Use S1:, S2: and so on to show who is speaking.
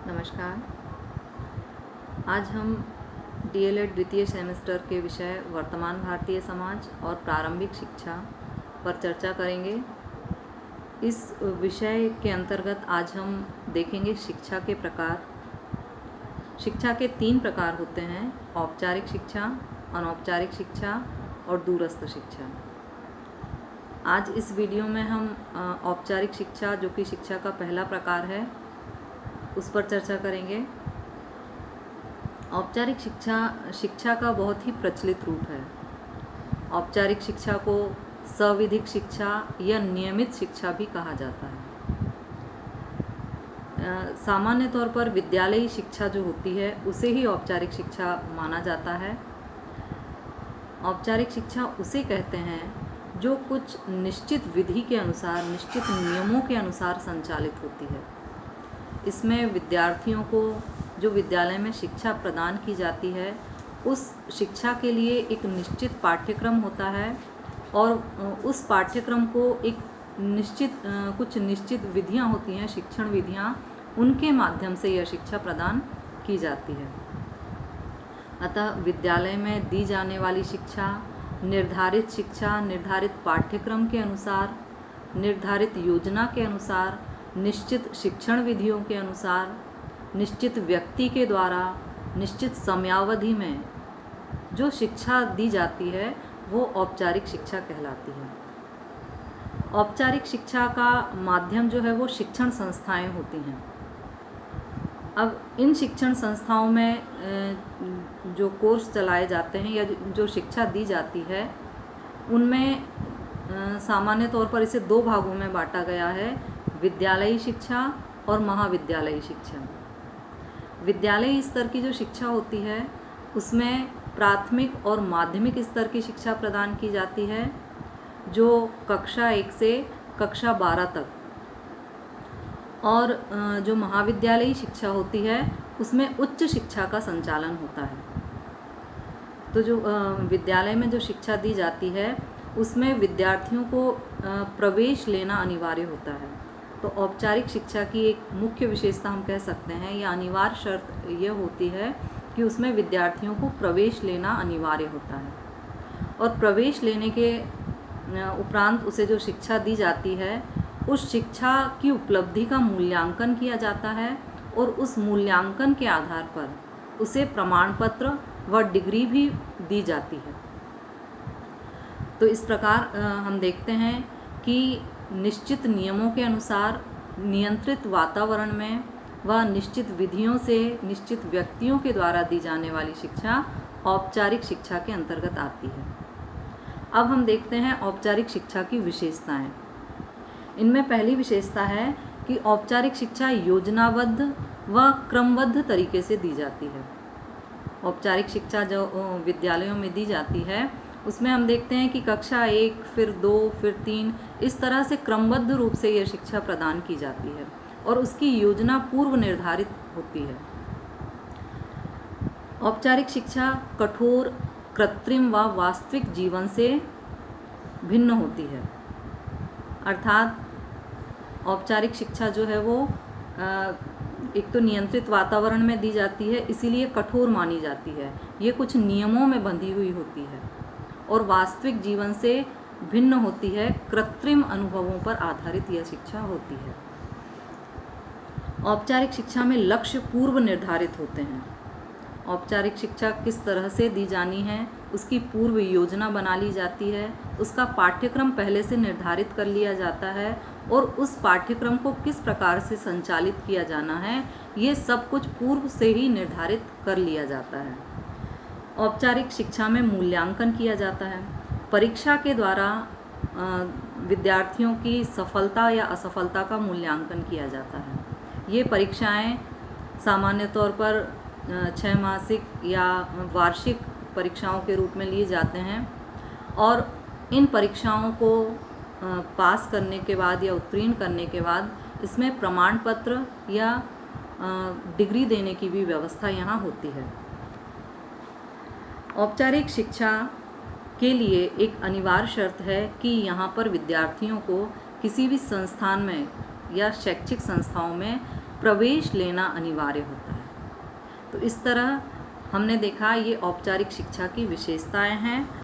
S1: नमस्कार। आज हम डीएलएड द्वितीय सेमेस्टर के विषय वर्तमान भारतीय समाज और प्रारंभिक शिक्षा पर चर्चा करेंगे। इस विषय के अंतर्गत आज हम देखेंगे शिक्षा के प्रकार। शिक्षा के 3 प्रकार होते हैं: औपचारिक शिक्षा, अनौपचारिक शिक्षा और दूरस्थ शिक्षा। आज इस वीडियो में हम औपचारिक शिक्षा, जो कि शिक्षा का पहला प्रकार है, उस पर चर्चा करेंगे। औपचारिक शिक्षा का बहुत ही प्रचलित रूप है। औपचारिक शिक्षा को सविधिक शिक्षा या नियमित शिक्षा भी कहा जाता है। सामान्य तौर पर विद्यालयी शिक्षा जो होती है उसे ही औपचारिक शिक्षा माना जाता है। औपचारिक शिक्षा उसे कहते हैं जो कुछ निश्चित विधि के अनुसार, निश्चित नियमों के अनुसार संचालित होती है। इसमें विद्यार्थियों को जो विद्यालय में शिक्षा प्रदान की जाती है उस शिक्षा के लिए एक निश्चित पाठ्यक्रम होता है और उस पाठ्यक्रम को एक कुछ निश्चित विधियां होती हैं, शिक्षण विधियां, उनके माध्यम से यह शिक्षा प्रदान की जाती है। अतः विद्यालय में दी जाने वाली शिक्षा निर्धारित पाठ्यक्रम के अनुसार, निर्धारित योजना के अनुसार, निश्चित शिक्षण विधियों के अनुसार, निश्चित व्यक्ति के द्वारा निश्चित समयावधि में जो शिक्षा दी जाती है वो औपचारिक शिक्षा कहलाती है। औपचारिक शिक्षा का माध्यम जो है वो शिक्षण संस्थाएं होती हैं। अब इन शिक्षण संस्थाओं में जो कोर्स चलाए जाते हैं या जो शिक्षा दी जाती है उनमें सामान्य तौर पर इसे 2 भागों में बांटा गया है: विद्यालयी शिक्षा और महाविद्यालयी शिक्षा। विद्यालयी स्तर की जो शिक्षा होती है उसमें प्राथमिक और माध्यमिक स्तर की शिक्षा प्रदान की जाती है, जो कक्षा 1 से कक्षा 12 तक, और जो महाविद्यालयी शिक्षा होती है उसमें उच्च शिक्षा का संचालन होता है। तो जो विद्यालय में जो शिक्षा दी जाती है उसमें विद्यार्थियों को प्रवेश लेना अनिवार्य होता है। तो औपचारिक शिक्षा की एक मुख्य विशेषता हम कह सकते हैं या अनिवार्य शर्त यह होती है कि उसमें विद्यार्थियों को प्रवेश लेना अनिवार्य होता है और प्रवेश लेने के उपरांत उसे जो शिक्षा दी जाती है उस शिक्षा की उपलब्धि का मूल्यांकन किया जाता है और उस मूल्यांकन के आधार पर उसे प्रमाण पत्र व डिग्री भी दी जाती है। तो इस प्रकार हम देखते हैं कि निश्चित नियमों के अनुसार, नियंत्रित वातावरण में व निश्चित विधियों से निश्चित व्यक्तियों के द्वारा दी जाने वाली शिक्षा औपचारिक शिक्षा के अंतर्गत आती है। अब हम देखते हैं औपचारिक शिक्षा की विशेषताएं। इनमें पहली विशेषता है कि औपचारिक शिक्षा योजनाबद्ध व क्रमबद्ध तरीके से दी जाती है। औपचारिक शिक्षा जो विद्यालयों में दी जाती है उसमें हम देखते हैं कि कक्षा 1, फिर 2, फिर 3, इस तरह से क्रमबद्ध रूप से यह शिक्षा प्रदान की जाती है और उसकी योजना पूर्व निर्धारित होती है। औपचारिक शिक्षा कठोर, कृत्रिम व वास्तविक जीवन से भिन्न होती है। अर्थात औपचारिक शिक्षा जो है वो एक तो नियंत्रित वातावरण में दी जाती है, इसीलिए कठोर मानी जाती है। ये कुछ नियमों में बंधी हुई होती है और वास्तविक जीवन से भिन्न होती है। कृत्रिम अनुभवों पर आधारित यह शिक्षा होती है। औपचारिक शिक्षा में लक्ष्य पूर्व निर्धारित होते हैं। औपचारिक शिक्षा किस तरह से दी जानी है उसकी पूर्व योजना बना ली जाती है, उसका पाठ्यक्रम पहले से निर्धारित कर लिया जाता है और उस पाठ्यक्रम को किस प्रकार से संचालित किया जाना है ये सब कुछ पूर्व से ही निर्धारित कर लिया जाता है। औपचारिक शिक्षा में मूल्यांकन किया जाता है। परीक्षा के द्वारा विद्यार्थियों की सफलता या असफलता का मूल्यांकन किया जाता है। ये परीक्षाएं सामान्य तौर पर 6 मासिक या वार्षिक परीक्षाओं के रूप में लिए जाते हैं और इन परीक्षाओं को पास करने के बाद या उत्तीर्ण करने के बाद इसमें प्रमाण पत्र या डिग्री देने की भी व्यवस्था यहाँ होती है। औपचारिक शिक्षा के लिए एक अनिवार्य शर्त है कि यहाँ पर विद्यार्थियों को किसी भी संस्थान में या शैक्षिक संस्थाओं में प्रवेश लेना अनिवार्य होता है। तो इस तरह हमने देखा ये औपचारिक शिक्षा की विशेषताएं हैं।